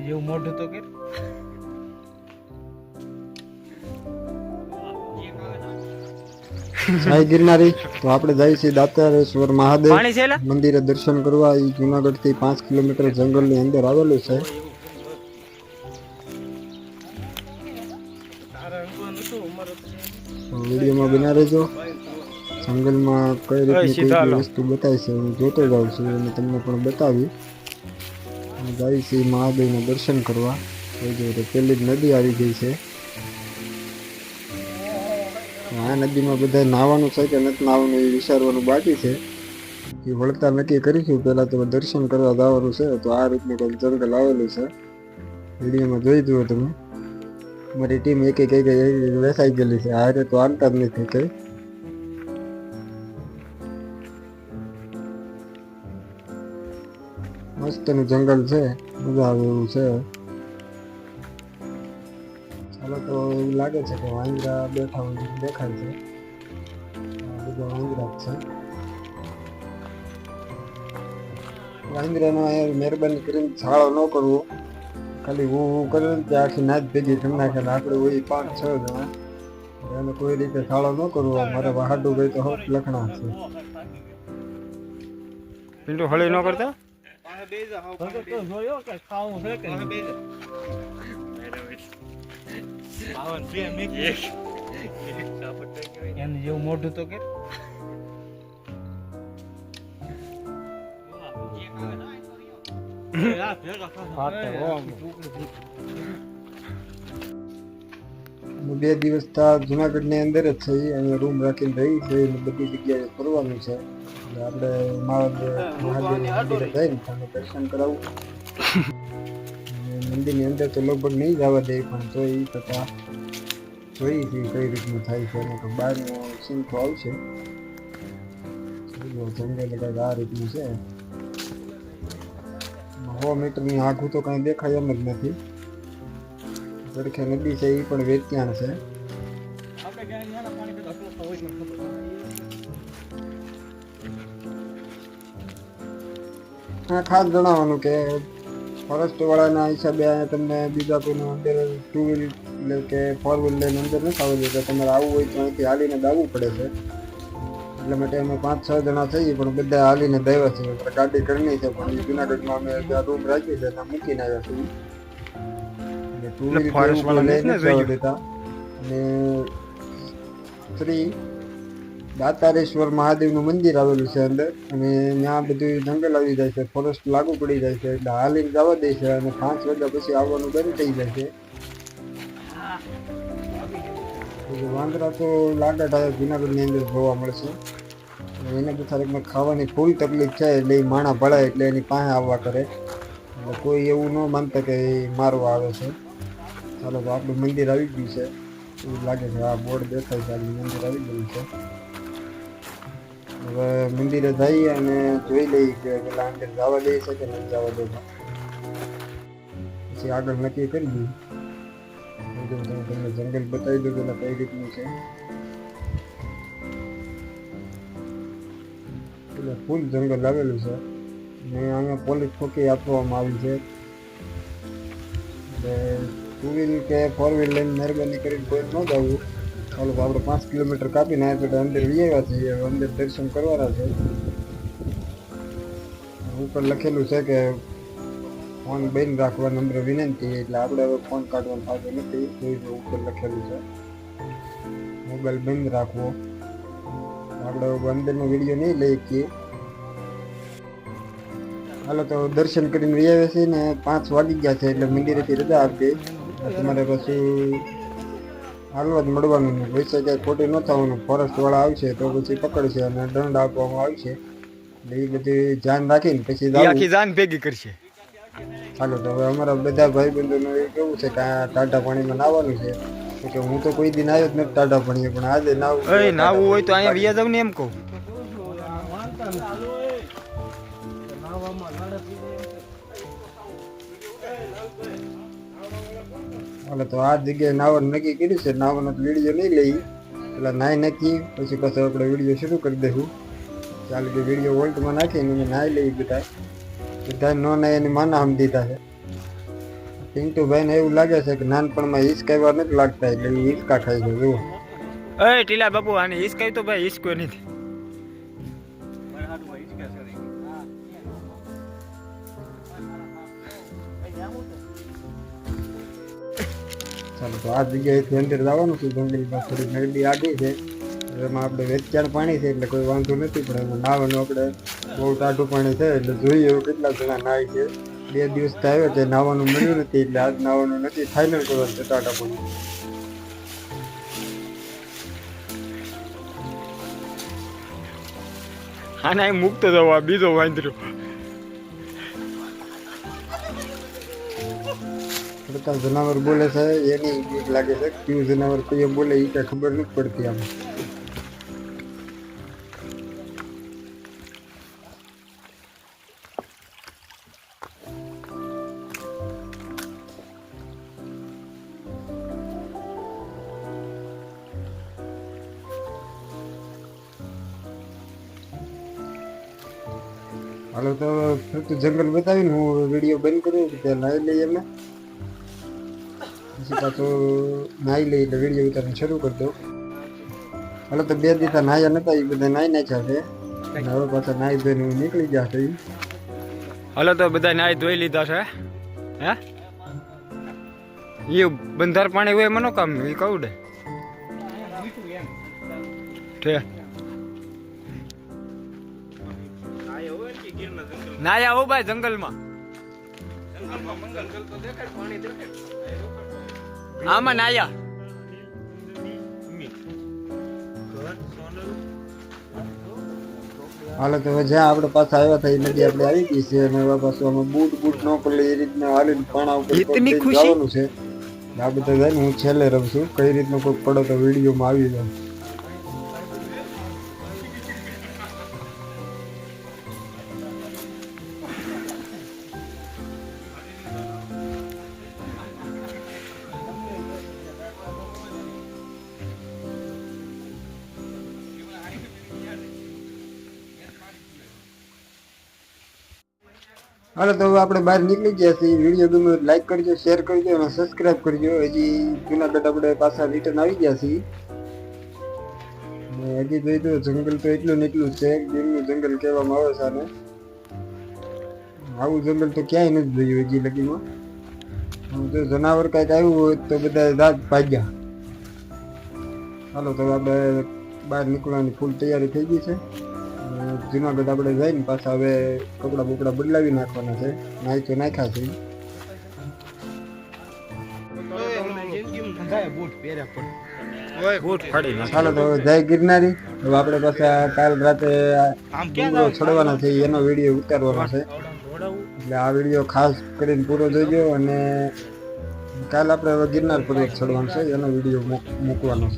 જેવું મોઢું તો કે જય ગિરનારી. તો આપણે જઈએ છીએ દાતારેશ્વર મહાદેવ પાણી છે એલા મંદિરે દર્શન કરવા. એ જુનાગઢ થી 5 કિલોમીટર જંગલ ની અંદર આવેલું છે. તો વિડીયોમાં બના રહેજો. જંગલમાં કઈ રીતની કોઈ બી વસ્તુ બતાવી છે હું જોતો જાઉં છું અને તમને પણ બતાવી. જઈએ છીએ મહાદેવના દર્શન કરવા. પેલી જ નદી આવી ગઈ છે. આ નદીમાં બધા નાહવાનું છે કે નથી નાહવાનું એ વિચારવાનું બાકી છે. એ વળતા નક્કી કરીશું. પહેલા તો દર્શન કરવા જવાનું છે. તો આ રીતનું કંઈક જંગલ આવેલું છે. વિડીયોમાં જોઈ જુઓ તમે. મારી ટીમ એક વેસાઈ ગયેલી છે. હારે તો આનતા જ નથી કઈ. મસ્તનું જંગલ છે, મજા આવે એવું છે. ચાલો તો એવું લાગે છે કે વાંદરા બેઠા હોય દેખાય છે. બધા વાંદરા જ છે. વાંદરાનો મહેરબાની કરીને છાળો ન કરવો. ખાલી હું કરે ને ત્યાં આખી નાચ ભેગી કરી નાખે. આપણે હોય 5-6 જણા. એને કોઈ રીતે છાળો ન કરવો. મારે વાહાડું ગઈ તો હોત લખણા છે. પિન્ટુ હળી ન કરતા એનું જેવું મોઢું તો કે બે દિવસ જુનાગઢ ની અંદર જ છે. અહીંયા રૂમ રાખીને રહી છે. બધી જગ્યાએ ફરવાનું છે. આપણે મહાદેવ મંદિરે જઈને તમે દર્શન કરાવું. મંદિરની અંદર તો લગભગ નહીં જવા દે, પણ તો એ થતા જોઈ કઈ રીતનું થાય છે. તો બહારનો સીન તો આવશે. જંગલ કંઈક આ રીતનું છે. 100 મીટરની આખું તો કઈ દેખાય એમ જ નથી. પડખે નદી છે, એ પણ વેત્યાણ છે. ખાસ જણાવવાનું કે ફોરેસ્ટ વાળાના હિસાબે તમને બીજા કોઈનું અંદર 2 વ્હીલ કે 4 વ્હીલ લઈને અંદર નથી આવવું જોઈએ. તમારે આવવું હોય તો અહીંથી હાલીને દાવવું પડે છે. એટલે માટે અમે 5-6 જણા થઈએ, પણ બધા હાલીને દાવ્યા છે. ગાડી ઘરની છે, પણ જુનાગઢમાં અમે જ્યાં રૂમ રાખી છે ત્યાં મૂકીને આવ્યા છીએ. ફોરેસ્ટ વાળા લઈને જવા દેતા. અને શ્રી દાતારેશ્વર મહાદેવનું મંદિર આવેલું છે અંદર. અને ત્યાં બધું જંગલ આવી જાય છે. ફોરેસ્ટ લાગુ પડી જાય છે. એટલે હાલીને જવા દે છે. અને 5 વાગ્યા પછી આવવાનું બંધ થઈ જાય છે. વાંદરા તો લાગટ આવે જુનાગઢની અંદર જોવા મળશે. એને બિચારા ખાવાની ફૂલ તકલીફ છે. એટલે એ માણા ભળાય એટલે એની પાસે આવવા કરે. એટલે કોઈ એવું ન માનતા કે એ મારવા આવે છે. ચાલો તો આપણું મંદિર આવી ગયું છે. એવું લાગે છે. આ બોર્ડ દેખાય છે. આપણું મંદિર આવી ગયું છે. હવે મંદિરે જઈએ અને જોઈ લઈએ કે પેલા અંદર જવા દે છે કે નહીં જવા દે. પછી આગળ નક્કી કરી દઈએ. તમને જંગલ બતાવી દઉં પેલા કઈ રીતનું છે. એટલે ફૂલ જંગલ આવેલું છે. ને અહીંયા પોલીસ ઠોકી આપવામાં આવી છે. એટલે 2 વ્હીલ કે 4 વ્હીલ લઈને મહેરબાની કરીને કોઈ ન જવું. ચાલો તો આપણે 5 કિલોમીટર કાપીને આવ્યા તો અંદર આવ્યા છીએ. અંદર દર્શન કરવાના છે. ઉપર લખેલું છે કે ફોન બંધ રાખવા નમ્ર વિનંતી. એટલે આપણે હવે ફોન કાઢવાનો થતો નથી. ઉપર લખેલું છે મોબાઈલ બંધ રાખવો. આપણે અંદરનો વિડીયો નહીં લઈ શકીએ. હાલો તો દર્શન કરીને આવ્યા છીએ ને 5 વાગી ગયા છે. એટલે મંદિરેથી રજા આપી. તમારે પછી હાલવા જ મળવાનું નહીં. પૈસા ક્યાંય ખોટી ન થવાનું. ફોરેસ્ટ વાળા આવશે તો પછી પકડશે અને દંડ આપવામાં આવશે. એટલે એ બધી ધ્યાન રાખીને પછી આખી જાન ભેગી કરશે. ચાલો તો હવે અમારા બધા ભાઈબંધોનું એ કેવું છે કે આ ટાઢા પાણીમાં નાહવાનું છે. તો કે હું તો કોઈ દિન આવ્યો જ નથી ટાઢા પાણીએ, પણ આજે નાવું હોય તો અહીંયા વ્યા જાવ ને એમ કહું. હાલો તો આ જગ્યાએ નાવાનું નક્કી કર્યું છે. નાવાનો વિડીયો નહીં લઈ. એટલે નાહી નાખી પછી પાછો આપણે વિડીયો શરૂ કરી દઈશું. ચાલો કે વિડીયો વોલ્ટમાં નાખીને અમે નાહી લઈએ. બધા ન નાહી એની માના આમ દીધા છે. પિન્ટુભાઈને એવું લાગે છે કે નાનપણમાં હિસકાવા નથી લાગતા એટલે એ હિસકા ખાઈ છે જુઓ. એ ટીલા બાપુ આને હિસકાઈ તો ભાઈ હિસકો નથી. ચાલો તો આ જગ્યાએથી અંદર જવાનું છે જંગલમાં. થોડી નદી આગી છે એમાં આપણે વેચાણ પાણી છે એટલે કોઈ વાંધો નથી, પણ એમાં નાવાનું આપણે બહુ ટાઢું પાણી છે એટલે જોઈએ એવું કેટલા જણા નાય છે. 2 દિવસ આવ્યો છે નાવાનું મળ્યું નથી એટલે આજ નાવાનું નથી, ફાઇનલ કરવાનું છે ટાઢા પાણી. આને અહીં મૂકતો જવો આ બીજો વાંદરો. બધા જનાવર બોલે છે એની બીક લાગે છે, કયું જનાવર કયું બોલે એ કઈ ખબર નથી પડતી આમ. હાલો તો ફરતું જંગલ બતાવીને હું વિડીયો બંધ કર્યો ત્યાં નાઈ લઈએ અમે, પછી પાછો નાઈ લઈ એટલે વિડીયો ઉતારવાનું શરૂ કરી દઉં. હાલો તો 2 દિવસ નાયા નતા એ બધા નાઈ નાખ્યા છે, હવે પાછા નાઈ ધોઈને નીકળી ગયા છે. હાલો તો બધા નાય ધોઈ લીધા છે. હે એ બંધાર પાણી હોય મનો કામ એ કહું દે ઠે નાયા હો ભાઈ જંગલમાં. આમાં નાયા હાલો તો હવે જ્યાં આપણે પાછા આવ્યા હતા એ નદી આપણે આવી ગઈ છે અને હવે પાછું અમે બૂટ ન પડે એ રીતના હાલીને પાણા ઉપર ઇતની ખુશી? જવાનું છે. આ બધા જાય ને હું છેલ્લે રહું છું, કઈ રીતનો કોઈ પડો તો વિડીયોમાં આવી જાય. હાલો તો હવે આપણે બહાર નીકળી ગયા છીએ. વિડીયો ગમે લાઈક કરજો, શેર કરજો અને સબસ્ક્રાઇબ કરજો. હજી જુનાગઢ આપણે પાછા રિટર્ન આવી ગયા છીએ. ને હજી જોઈ દો જંગલ તો એટલું ને એટલું છે, ગીરનું જંગલ કહેવામાં આવે છે આને. આવું જંગલ તો ક્યાંય નથી જોયું હજી લગીમાં. જો જનાવર કાંઈક આવ્યું હોય તો બધા દાંત ભાગ્યા. હાલો તો આપણે બહાર નીકળવાની ફૂલ તૈયારી થઈ ગઈ છે. જુનાગઢ આપણે જઈને પાછા હવે કપડા બપડા બદલાવી નાખવાના છે, નાઈ તો નાખ્યા છે. ચાલો તો જય ગિરનારી. હવે આપણે પાછા કાલ રાતે ડુંગરો ચડવાના છે એનો વિડીયો ઉતારવાનો છે, એટલે આ વિડીયો ખાસ કરીને પૂરો જોઈજો. અને કાલ આપણે હવે ગિરનાર પર્વત ચડવાનો છે એનો વિડીયો મૂકવાનો છે.